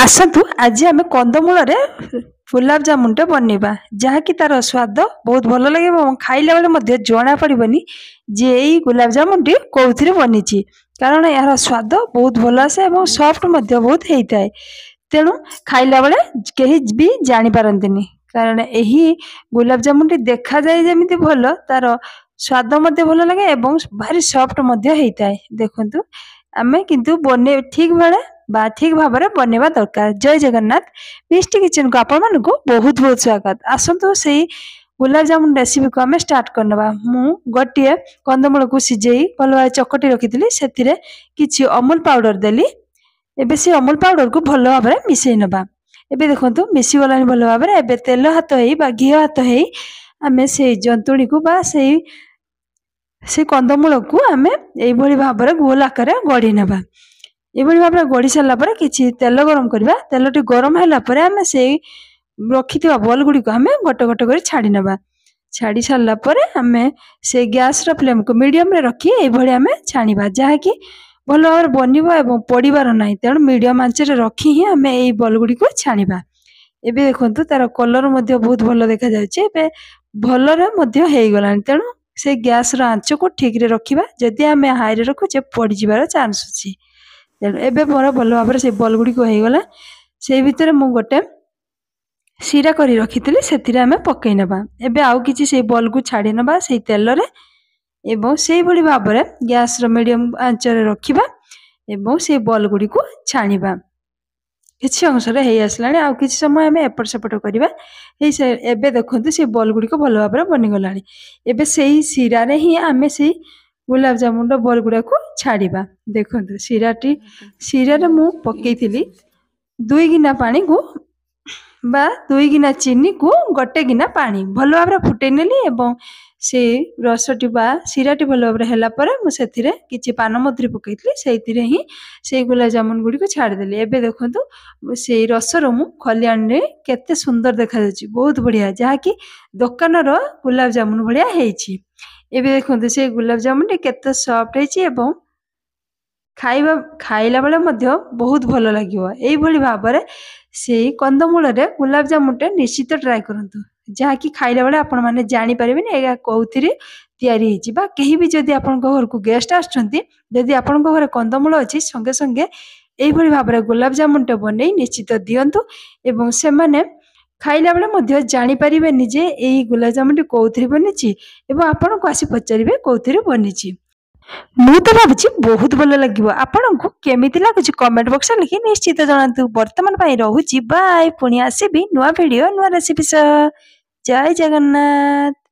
आसतु आज आम कंदमूल गुलाब जामुनटे बनइबा जहाँकि तार स्वाद बहुत भल लगे खाइला बेले जना पड़ोनी जे यही गुलाब जामुनटी कौन बनी कारण यार स्वाद बहुत भल आसे और सफ्ट बहुत होता है। तेणु खाइला बेले कहीं भी जानीपारती कारण यही गुलाब जामुनटी देखा जाए जमी भल तार स्वाद भल लगे और भारी सफ्ट होता है। देखु आमे किंतु बने ठीक बेले बा ठीक भाव में बनवा दरकार। जय जगन्नाथ। मिष्टी किचन को आपण मानक बहुत बहुत स्वागत। आसतु से गुलाब जामुन रेसिपी को आम स्टार्ट करनवा। मु गोटे कंदमूल को सिझे भल भाव चकटी रखी से किसी अमूल पाउडर देली। एबे से अमूल पाउडर को भल भाव में मिसई नवा। एबे देखंतु मिसी गलानी भल भाव में। एबे तेल हाथ हेई बा घी हाथ हेई आमे से जंतुणी को बा से कंदमूल को आमे एई भली भाव में गोल आकार गढ़ी नवा। एभली भाव में गढ़ी सारा पर किसी तेल गरम करवा। तेल टी गरम है आम से रखि बॉल गुड़ी को आम गोटे गोटे कर छाड़ी नवा। छाड़ी सारा पर आम से गैस फ्लेम को मीडियम रे रखी ये आम छाणीबा जहाँकि भल भाव बनब और पड़ार ना। तेणु मीडियम आंच रखी ही आम ये बॉल गुड़ी को छाणीबा। एबे देखंतु तार कलर बहुत भल देखा जाए भलरे गला। तेणु से गैस आंच को ठीक रे रखिबा। जदि आम हाई रे रखुचे पड़ जिबार चांस अछि। एबे मोर भल भाव से बॉल गुड़ी को होगला। से भितर मु गोटे सीरा करी रखी से आम पकई नवा। एबे आउ किछि से बॉल को छाड़ी नवा से तेल रे एवं से भली भाव में गैस रो मीडियम आंच रे रखिबा एवं से बॉल गुड़ी को छाणीबा। किछि अंश रे हेई आसलानी आउ किछि समय आम एपट सेपट करबा। एबे देखंतु से बॉल गुड़ी को भल भाव में बनी गलानी। एबे सेही सीरा रे ही आम से गुलाब जामुन बॉल गुड़ा को छाड़ीबा। देखो सीरा मु पकई 2 गिना पानी को बा 2 गिना चीनी को गोटे गिना पानी भल भाव फुटे नेली एवं से रसटी बा सीराटी भल भाव है मुझे किसी पान मधुरी पकई से ही से गुलाब जामुन गुड़ी को छाड़देली। एबे देखो से रसर मु खलियान केते सुंदर देखा बहुत बढ़िया जहाँकि दुकान गुलाब जामुन भाया है। एबे देखो से गुलाब जामुन केते सॉफ्ट है खाइला बेले बहुत भल लगे। यही भाव में से कंदमूल गुलाब जामुन निश्चित ट्राए करंतु जहाँकि खाइला बेले आपण माने जानी परिबेनी एगा कौथिरे तयारी हेची बा। कहीं भी जदि आपण घर को गेस्ट आछंती जदि आपण घर कंदमूल अछि संगे संगे एही भली भाव में गुलाब जामुन बनै निश्चित दियंतु एवं से माने खाइला बेले जानी परिबेनी जे एही गुलाब जामुन कौथिरे बनिछि एवं आपण को आसी पचारिबे कौथिरे बनिछि। मु तो भावी बहुत भल लगे। आपण को केमिति लागुछि कमेंट बॉक्स लिखि निश्चित जणातु। वर्तमान पाई रहुछि बाय। पुणी आसीबी नुआ वीडियो नुआ रेसिपी सह। जय जगन्नाथ।